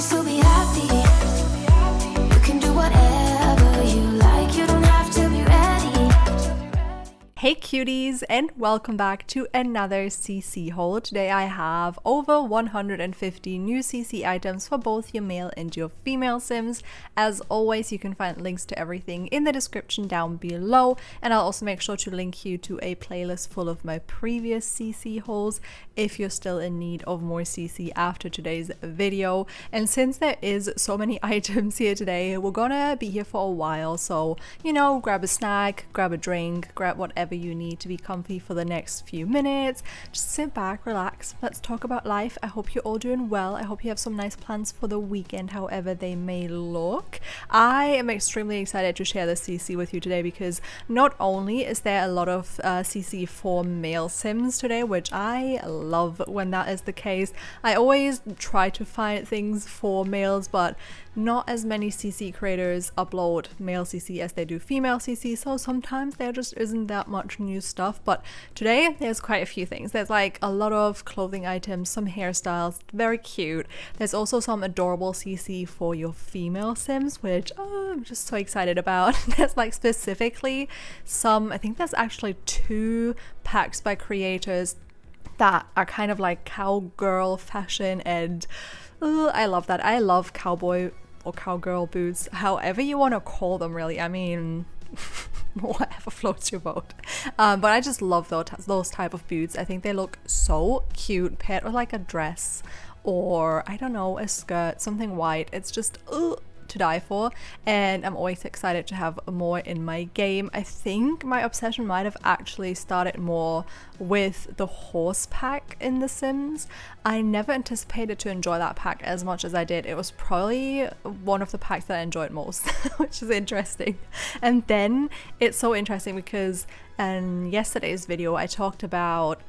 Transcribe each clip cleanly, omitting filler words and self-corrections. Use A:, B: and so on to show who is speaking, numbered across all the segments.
A: still be happy. You can do whatever you like. You don't have to be ready.
B: Hey cuties, and welcome back to another CC haul. Today I have over 150 new CC items for both your male and your female Sims. As always, you can find links to everything in the description down below, and I'll also make sure to link you to a playlist full of my previous CC hauls if you're still in need of more CC after today's video. And since there is so many items here today, we're gonna be here for a while, so you know, grab a snack, grab a drink, grab whatever you need to be comfy for the next few minutes. Just sit back, relax, let's talk about life. I hope you're all doing well. I hope you have some nice plans for the weekend, however they may look. I am extremely excited to share this CC with you today because not only is there a lot of CC for male Sims today, which I love when that is the case. I always try to find things for males, but not as many CC creators upload male CC as they do female CC, so sometimes there just isn't that much new stuff. But today there's quite a few things. There's like a lot of clothing items, some hairstyles, very cute. There's also some adorable CC for your female Sims, which I'm just so excited about. There's like specifically some, I think there's actually 2 packs by creators that are kind of like cowgirl fashion, and I love that. I love cowboy or cowgirl boots, however you want to call them, really. I mean, whatever floats your boat. But I just love those type of boots. I think they look so cute paired with like a dress or I don't know, a skirt, something white. It's just to die for, and I'm always excited to have more in my game. I think my obsession might have actually started more with the horse pack in The Sims. I never anticipated to enjoy that pack as much as I did. It was probably one of the packs that I enjoyed most, which is interesting. And then it's so interesting because in yesterday's video I talked about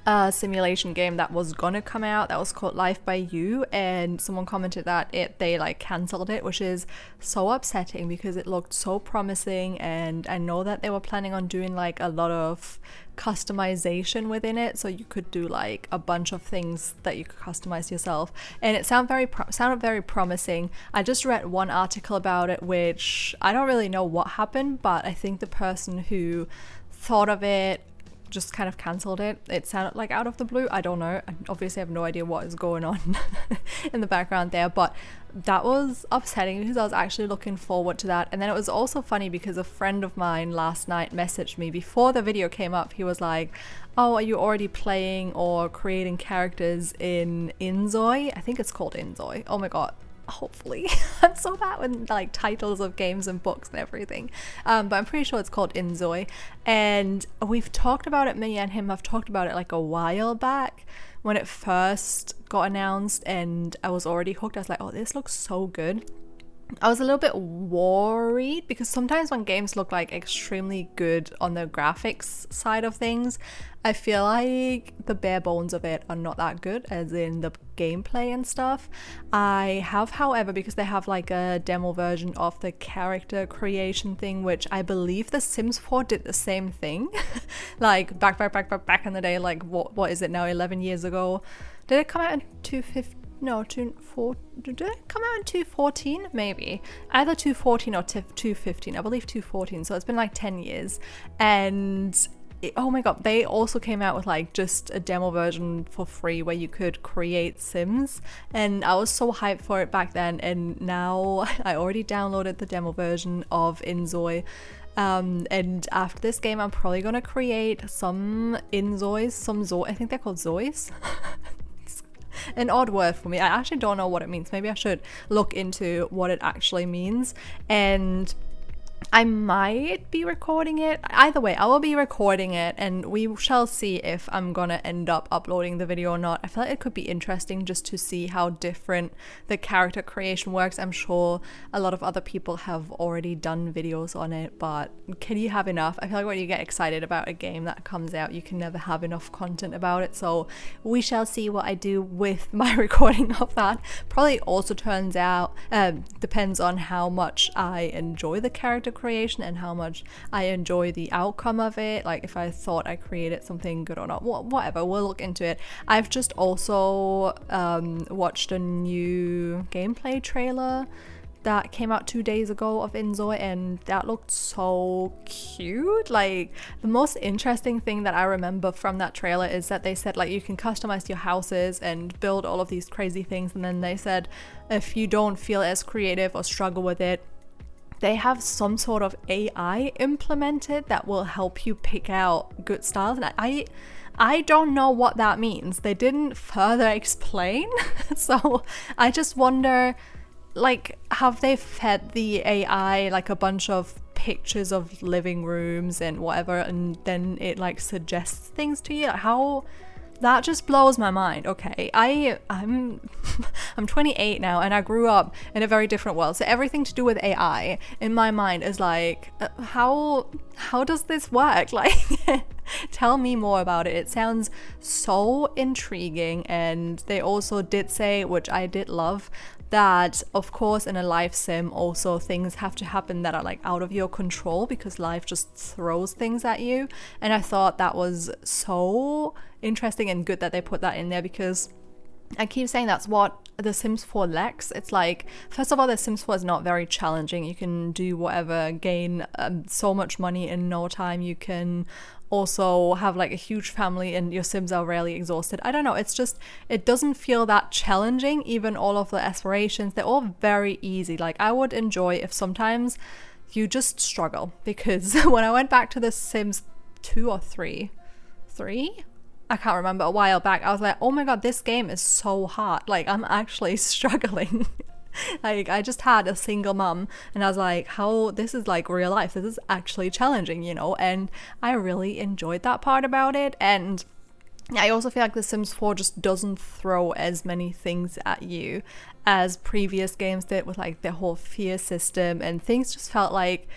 B: a simulation game that was gonna come out that was called Life by You, and someone commented that they like cancelled it, which is so upsetting because it looked so promising, and I know that they were planning on doing like a lot of customization within it, so you could do like a bunch of things that you could customize yourself, and it sounded very promising. I just read one article about it, which I don't really know what happened, but I think the person who thought of it just kind of cancelled it. It sounded like out of the blue. I don't know. I obviously have no idea what is going on in the background there, but that was upsetting because I was actually looking forward to that. And then it was also funny because a friend of mine last night messaged me before the video came up. He was like, oh, are you already playing or creating characters in Inzoi? I think it's called Inzoi. Oh my god. Hopefully. I'm so bad with like titles of games and books and everything, but I'm pretty sure it's called Inzoi, and we've talked about it, me and him have talked about it like a while back when it first got announced, and I was already hooked. I was like, oh, this looks so good. I was a little bit worried because sometimes when games look like extremely good on the graphics side of things, I feel like the bare bones of it are not that good, as in the gameplay and stuff. I have, however, because they have like a demo version of the character creation thing, which I believe The Sims 4 did the same thing. Like back in the day, like what is it now, 11 years ago? Did it come out in 2015? No, did it come out in 2014? Maybe. Either 2014 or 2015. I believe 2014. So it's been like 10 years. And oh my god, they also came out with like just a demo version for free where you could create Sims. And I was so hyped for it back then. And now I already downloaded the demo version of Inzoi. And after this game, I'm probably going to create some Inzois, I think they're called Zois. An odd word for me. I actually don't know what it means. Maybe I should look into what it actually means, and I might be recording it. Either way, I will be recording it, and we shall see if I'm gonna end up uploading the video or not. I feel like it could be interesting just to see how different the character creation works. I'm sure a lot of other people have already done videos on it, but can you have enough? I feel like when you get excited about a game that comes out, you can never have enough content about it. So we shall see what I do with my recording of that. Probably also turns out, depends on how much I enjoy the character creation and how much I enjoy the outcome of it, like if I thought I created something good or not. Whatever, we'll look into it. I've just also watched a new gameplay trailer that came out 2 days ago of Inzoi, and that looked so cute. Like, the most interesting thing that I remember from that trailer is that they said like you can customize your houses and build all of these crazy things, and then they said if you don't feel as creative or struggle with it, they have some sort of AI implemented that will help you pick out good styles. And I don't know what that means. They didn't further explain. So I just wonder, like, have they fed the AI like a bunch of pictures of living rooms and whatever, and then it like suggests things to you? How that just blows my mind. Okay, I'm 28 now, and I grew up in a very different world, so everything to do with AI in my mind is like, how does this work? Like, tell me more about it. It sounds so intriguing. And they also did say, which I did love, that of course in a life sim also things have to happen that are like out of your control, because life just throws things at you. And I thought that was so interesting and good that they put that in there, because I keep saying that's what The Sims 4 lacks. It's like, first of all, The Sims 4 is not very challenging. You can do whatever, gain so much money in no time. You can also have like a huge family, and your Sims are rarely exhausted. I don't know, it's just, it doesn't feel that challenging. Even all of the aspirations, they're all very easy. Like, I would enjoy if sometimes you just struggle, because when I went back to The Sims 2 or 3, I can't remember, a while back, I was like, oh my god, this game is so hard. Like, I'm actually struggling. Like, I just had a single mom, and I was like, how, this is like real life. This is actually challenging, you know? And I really enjoyed that part about it. And I also feel like The Sims 4 just doesn't throw as many things at you as previous games did, with like the whole fear system, and things just felt like,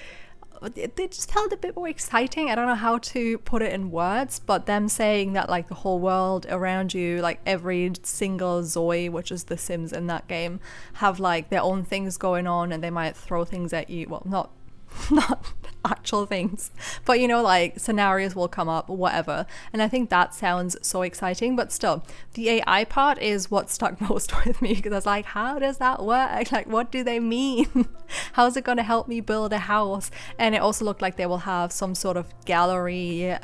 B: they just felt a bit more exciting. I don't know how to put it in words, but them saying that like the whole world around you, like every single Zoe, which is the Sims in that game, have like their own things going on, and they might throw things at you. Well, not actual things, but you know, like scenarios will come up, whatever. And I think that sounds so exciting. But still, the AI part is what stuck most with me, because I was like, how does that work? Like, what do they mean? How's it going to help me build a house? And it also looked like they will have some sort of gallery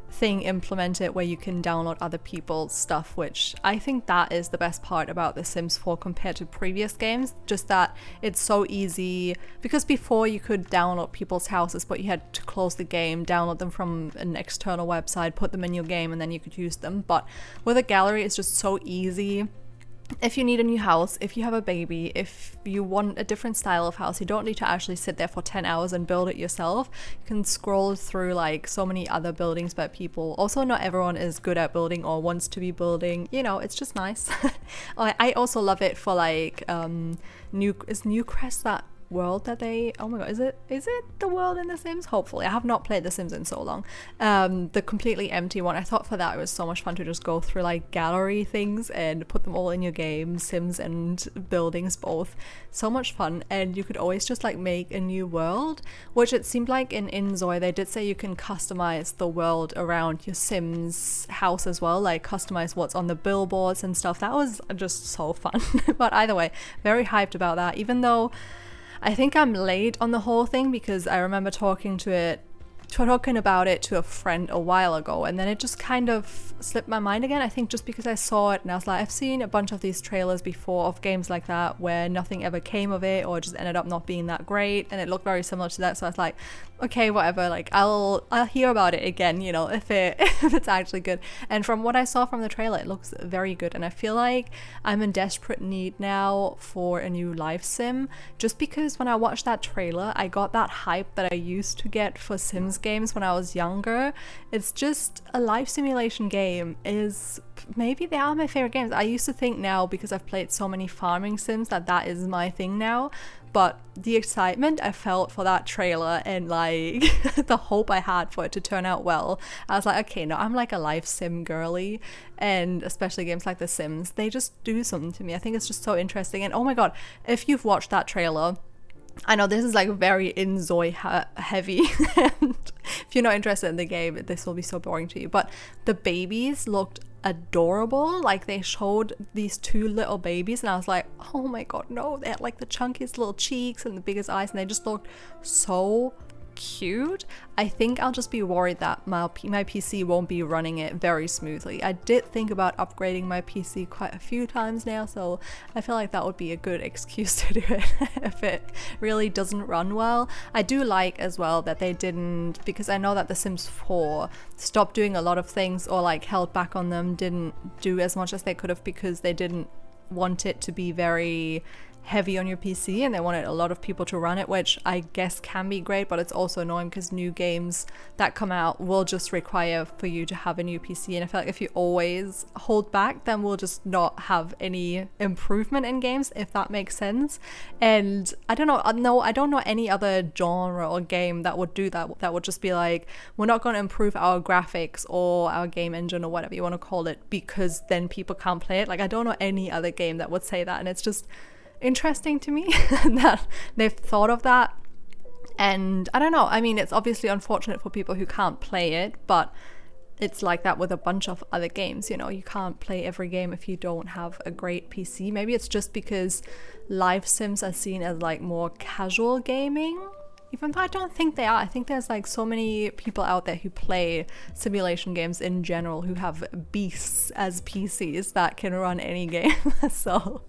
B: thing implemented where you can download other people's stuff, which I think that is the best part about The Sims 4 compared to previous games. Just that it's so easy, because before you could download people's houses, but you had to close the game, download them from an external website, put them in your game, and then you could use them. But with a gallery, it's just so easy. If you need a new house, if you have a baby, if you want a different style of house, you don't need to actually sit there for 10 hours and build it yourself. You can scroll through like so many other buildings by people. Also, not everyone is good at building or wants to be building, you know, it's just nice. I also love it for like Newcrest, that world that they, oh my god, is it the world in The Sims? Hopefully. I have not played The Sims in so long. The completely empty one, I thought for that it was so much fun to just go through like gallery things and put them all in your game, Sims and buildings both. So much fun. And you could always just like make a new world, which it seemed like in Inzoi they did say you can customize the world around your Sims house as well, like customize what's on the billboards and stuff. That was just so fun. But either way, very hyped about that, even though I think I'm late on the whole thing, because I remember talking about it to a friend a while ago, and then it just kind of slipped my mind again. I think just because I saw it and I was like, I've seen a bunch of these trailers before of games like that where nothing ever came of it, or just ended up not being that great, and it looked very similar to that. So I was like, okay, whatever, like I'll hear about it again, you know, if it's actually good. And from what I saw from the trailer, it looks very good, and I feel like I'm in desperate need now for a new life sim, just because when I watched that trailer I got that hype that I used to get for Sims games when I was younger. It's just, a life simulation game is, maybe they are my favorite games. I used to think now, because I've played so many farming sims, that is my thing now. But the excitement I felt for that trailer, and like the hope I had for it to turn out well, I was like, okay, no, I'm like a life sim girly. And especially games like The Sims, they just do something to me. I think it's just so interesting. And oh my god, if you've watched that trailer, I know this is like very Inzoi heavy, and if you're not interested in the game, this will be so boring to you. But the babies looked adorable. Like they showed these 2 little babies, and I was like, oh my god, no! They had like the chunkiest little cheeks and the biggest eyes, and they just looked so cute. I think I'll just be worried that my PC won't be running it very smoothly. I did think about upgrading my PC quite a few times now, so I feel like that would be a good excuse to do it if it really doesn't run well. I do like as well that they didn't, because I know that The Sims 4 stopped doing a lot of things, or like held back on them, didn't do as much as they could have, because they didn't want it to be very heavy on your PC, and they wanted a lot of people to run it, which I guess can be great, but it's also annoying because new games that come out will just require for you to have a new PC, and I feel like if you always hold back, then we'll just not have any improvement in games, if that makes sense. And I don't know any other genre or game that would do that, that would just be like, we're not going to improve our graphics or our game engine or whatever you want to call it, because then people can't play it. Like, I don't know any other game that would say that, and it's just interesting to me that they've thought of that. And I don't know, I mean, it's obviously unfortunate for people who can't play it, but it's like that with a bunch of other games, you know, you can't play every game if you don't have a great PC. Maybe it's just because live sims are seen as like more casual gaming, even though I don't think they are. I think there's like so many people out there who play simulation games in general who have beasts as PCs that can run any game. So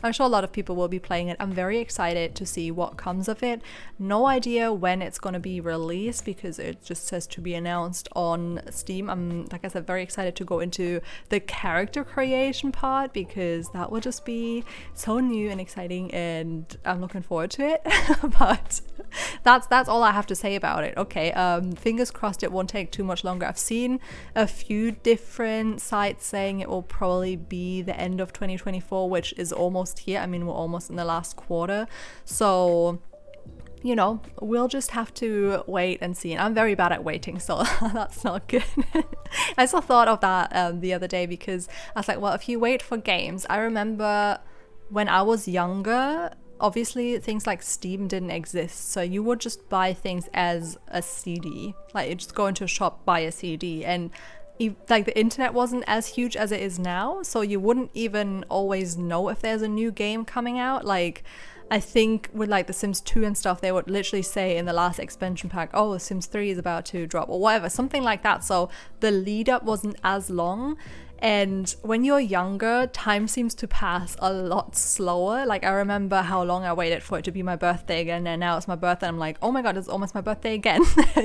B: I'm sure a lot of people will be playing it. I'm very excited to see what comes of it. No idea when it's going to be released, because it just says to be announced on Steam. I'm, like I said, very excited to go into the character creation part, because that will just be so new and exciting, and I'm looking forward to it. But that's all I have to say about it. Okay, fingers crossed it won't take too much longer. I've seen a few different sites saying it will probably be the end of 2024, which is almost here. I mean, we're almost in the last quarter, so you know, we'll just have to wait and see. And I'm very bad at waiting, so that's not good. I also thought of that the other day, because I was like, well, if you wait for games, I remember when I was younger, obviously things like Steam didn't exist, so you would just buy things as a CD. Like, you just go into a shop, buy a CD, and like the internet wasn't as huge as it is now, so you wouldn't even always know if there's a new game coming out. Like, I think with like The Sims 2 and stuff, they would literally say in the last expansion pack, oh, Sims 3 is about to drop, or whatever, something like that. So the lead up wasn't as long. And when you're younger, time seems to pass a lot slower. Like, I remember how long I waited for it to be my birthday again, and now it's my birthday, and I'm like, oh my god, it's almost my birthday again.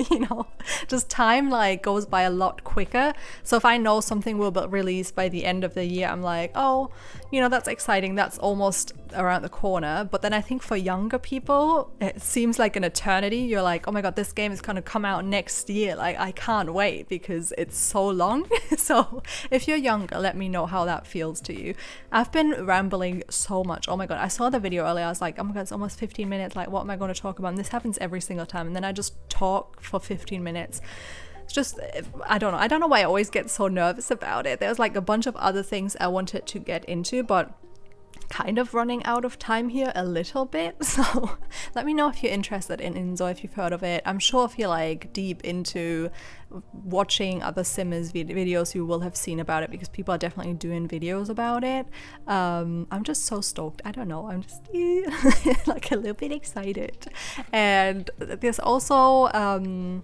B: You know, just time like goes by a lot quicker. So if I know something will be released by the end of the year, I'm like, oh, you know, that's exciting, that's almost around the corner. But then I think for younger people, it seems like an eternity. You're like, oh my god, this game is gonna come out next year. Like, I can't wait because it's so long. So if you're younger, let me know how that feels to you. I've been rambling so much. Oh my god, I saw the video earlier. I was like, oh my god, it's almost 15 minutes. Like, what am I going to talk about? And this happens every single time. And then I just talk for 15 minutes. It's just, I don't know why I always get so nervous about it. There's like a bunch of other things I wanted to get into, but kind of running out of time here a little bit. So let me know if you're interested in Inzo, if you've heard of it. I'm sure if you're like deep into watching other Simmers videos, you will have seen about it, because people are definitely doing videos about it. I'm just so stoked. I don't know, I'm just like a little bit excited. And there's also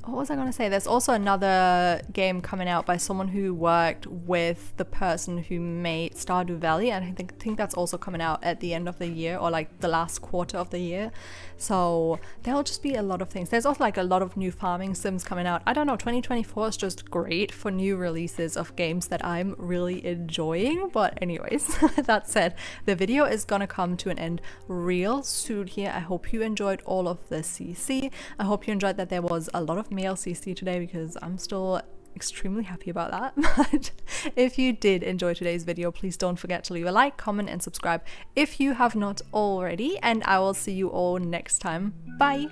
B: what was I going to say? There's also another game coming out by someone who worked with the person who made Stardew Valley, and I think that's also coming out at the end of the year, or like the last quarter of the year. So there'll just be a lot of things. There's also like a lot of new farming sims coming out. I don't know, 2024 is just great for new releases of games that I'm really enjoying. But anyways, that said, the video is gonna come to an end real soon here. I hope you enjoyed all of the CC. I hope you enjoyed that there was a lot of male CC today, because I'm still extremely happy about that. But if you did enjoy today's video, please don't forget to leave a like, comment, and subscribe if you have not already, and I will see you all next time. Bye!